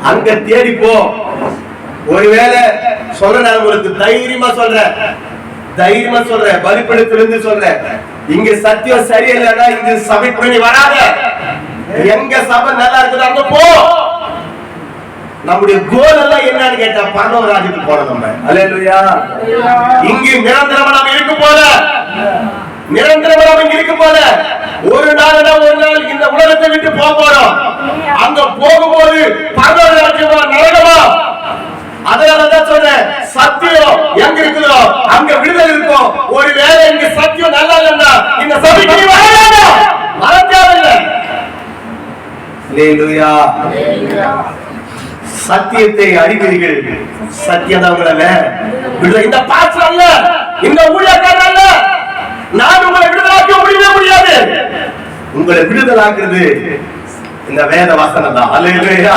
அங்க தேடி போ. ஒருவேளை சொல்ற உங்களுக்கு தைரியமா சொல்றேன், பலிபீடத்திலிருந்து சொல்றேன், இங்க சத்தியம் சரியில்லைன்னா இங்க சபைக்குள்ள நீ வராத. எங்க சபை நல்லா இருக்குது அங்க போ. நம்முடைய கோல் எல்லாம் என்னன்னு கேட்டா பரலோக ராஜ்யத்துக்கு போறோம். நம்ம அல்லேலூயா. இங்க நிரந்தரமா நாம இருக்க போல, ஒரு நாள் இந்த உலகத்தை விட்டு போறோம். அங்க போகும்போது பரலோக ராஜ்யமா நரகமா? அதனாலதான் சொல்றேன், சத்தியம் எங்க இருக்குதோ அங்க விடுதலை இருக்கும். ஒருவேளை இங்க சத்தியம் நல்லா இல்லைன்னா இந்த சபைக்கு வர தேவையில்லை. அல்லேலூயா. சத்தியத்தை அறிவீர்கள், சத்தியம் தான் உங்களை விடுதலை. இந்த பாஸ்டர் அல்ல, இந்த ஊழியக்காரர் அல்ல, நான் உங்களை விடுதலாக்க முடியாது. உங்களை விடுதலாக்குறது இந்த வேத வசனம் தான். அல்லேலூயா.